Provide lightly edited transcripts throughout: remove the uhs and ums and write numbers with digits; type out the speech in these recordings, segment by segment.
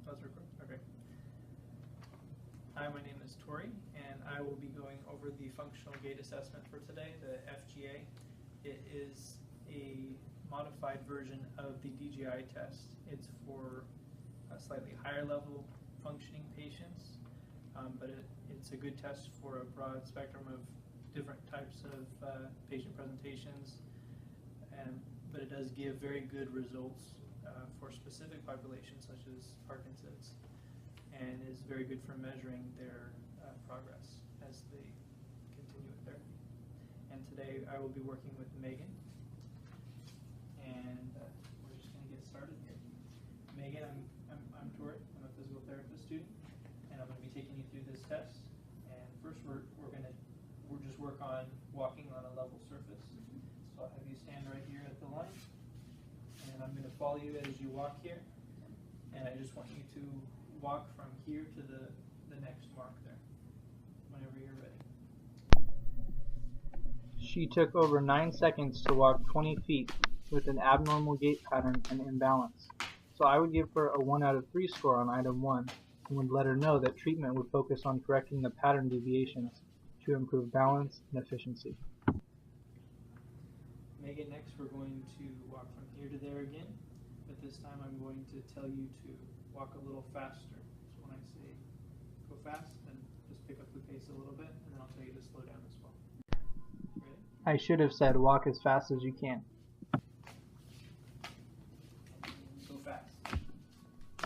That's recorded. Okay. Hi, my name is Tori, and I will be going over the functional gait assessment for today, the FGA. It is a modified version of the DGI test. It's for a slightly higher level functioning patients, but it's a good test for a broad spectrum of different types of patient presentations, but it does give very good results for specific populations such as Parkinson's, and is very good for measuring their progress as they continue with therapy. And today I will be working with Megan, and we're just going to get started here. Megan, I'm Tori. I'm a physical therapist student, and I'm going to be taking you through this test. And first, we'll just work on walking on a level surface. So I'll have you stand right here at the line, and I'm going to follow you as you walk here. And I just want you to walk from here to the next mark there, whenever you're ready. She took over 9 seconds to walk 20 feet with an abnormal gait pattern and imbalance. So I would give her a 1 out of 3 score on item 1 and would let her know that treatment would focus on correcting the pattern deviations to improve balance and efficiency. Megan, next we're going to walk from here to there again, but this time I'm going to tell you to walk a little faster. So when I say go fast, then just pick up the pace a little bit, and then I'll tell you to slow down as well. Ready? I should have said walk as fast as you can. Go fast.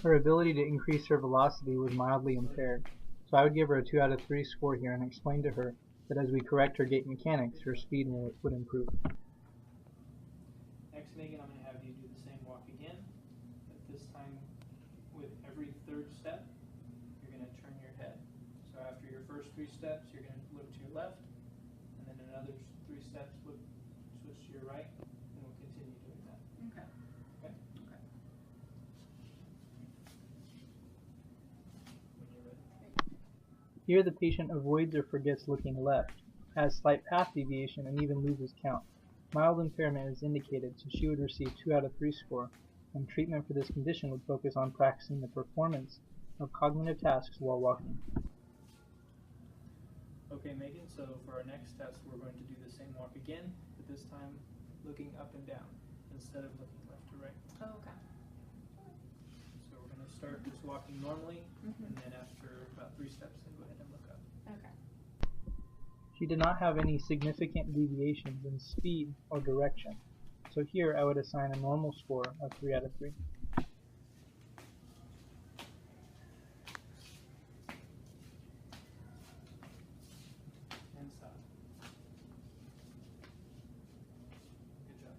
Her ability to increase her velocity was mildly impaired, so I would give her a 2 out of 3 score here and explain to her that as we correct her gait mechanics, her speed would improve. Next, Megan, I'm going to have you do the same walk again, but this time with every third step, you're going to turn your head. So after your first 3 steps, you're going to look to your left, and then another 3 steps, switch to your right, and we'll continue doing that. Okay. Okay? Okay. When you're ready. Here the patient avoids or forgets looking left, has slight path deviation, and even loses count. Mild impairment is indicated, so she would receive 2 out of 3 score, and treatment for this condition would focus on practicing the performance of cognitive tasks while walking. Okay, Megan, so for our next test, we're going to do the same walk again, but this time looking up and down instead of looking left to right. Oh, okay. So we're going to start just walking normally, Mm-hmm. and then after about 3 steps, then go ahead and look up. Okay. She did not have any significant deviations in speed or direction, so here I would assign a normal score of 3 out of 3. And stop. Good job.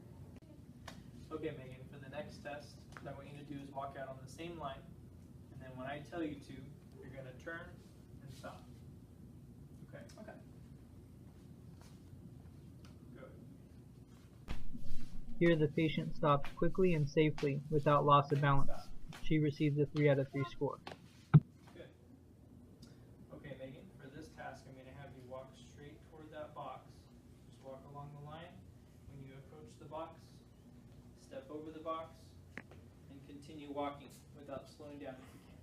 Okay, Megan, for the next test, what I want you to do is walk out on the same line, and then when I tell you to, you're going to turn and stop. Okay? Okay. Good. Here the patient stopped quickly and safely without loss of balance. She received a 3 out of 3 score. Good. Okay, Megan, for this task, I'm going to have you walk straight toward that box. Just walk along the line. When you approach the box, step over the box, and continue walking without slowing down if you can.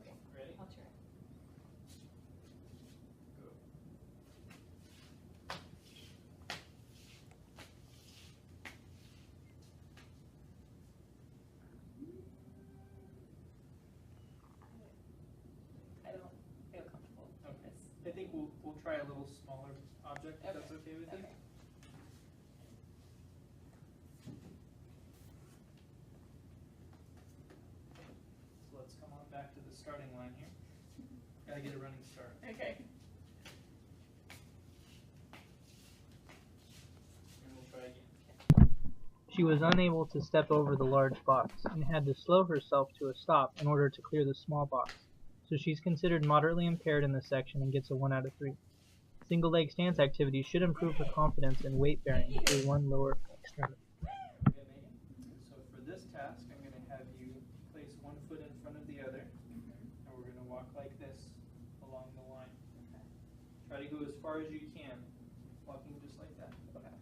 Okay. Ready? I'll try. Go. I don't feel comfortable with Okay. this. I think we'll try a little smaller object if that's okay with you. Okay. So let's come on back to the starting line here. Gotta get a running start. Okay. And we'll try again. She was unable to step over the large box and had to slow herself to a stop in order to clear the small box, so she's considered moderately impaired in this section and gets a 1 out of 3. Single leg stance activity should improve her confidence in weight bearing through one lower extremity. Okay, Megan. So for this task, I'm going to have you place one foot in front of the other, and we're going to walk like this along the line. Try to go as far as you can, walking just like that. Okay.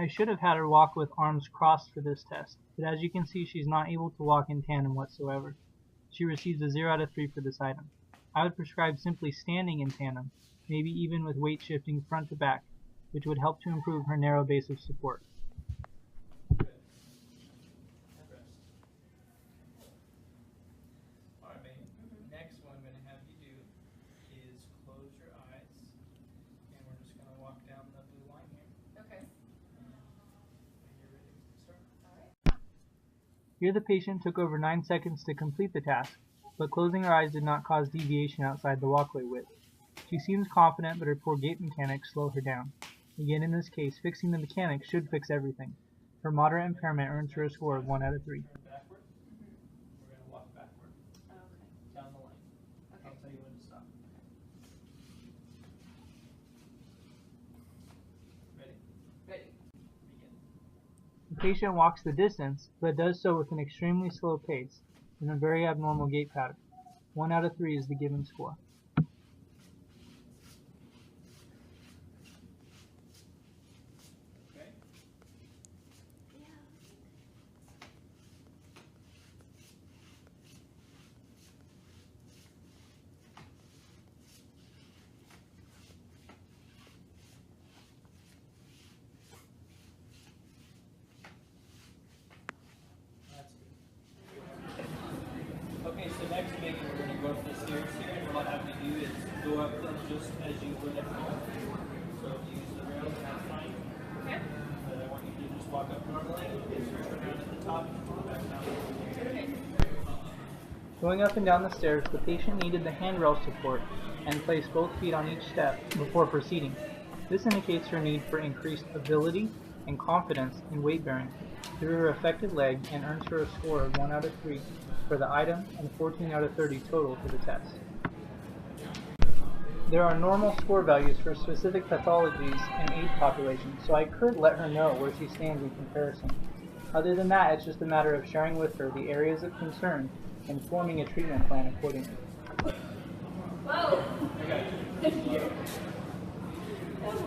I should have had her walk with arms crossed for this test, but as you can see she's not able to walk in tandem whatsoever. She receives a 0 out of 3 for this item. I would prescribe simply standing in tandem, maybe even with weight shifting front to back, which would help to improve her narrow base of support. Good. And rest. All right, Megan. Next one I'm going to have you do is close your eyes, and we're just going to walk down the blue line here. Okay. And when you're ready to start. All right. Here the patient took over 9 seconds to complete the task, but closing her eyes did not cause deviation outside the walkway width. She seems confident, but her poor gait mechanics slow her down. Again, in this case, fixing the mechanics should fix everything. Her moderate impairment earns her a score of 1 out of 3. Turn backward. We're going to walk backward Okay. down the line. I'll tell you when to stop. Ready? Ready. Begin. The patient walks the distance, but does so with an extremely slow pace and a very abnormal gait pattern. 1 out of 3 is the given score. Okay? That's good. Okay, so next, Megan, we're going to go up the stairs here, and what I'll have you do is go up them just as you would at home. So if you use the rails, that's fine. Okay. But I want you to just walk up normally, turn around at the top, and go back down. Okay. Going up and down the stairs, the patient needed the handrail support and placed both feet on each step before proceeding. This indicates her need for increased ability and confidence in weight bearing through her affected leg and earns her a score of 1 out of 3 for the item and 14 out of 30 total for the test. There are normal score values for specific pathologies and age populations, so I could let her know where she stands in comparison. Other than that, it's just a matter of sharing with her the areas of concern and forming a treatment plan accordingly. Whoa. I got you. That was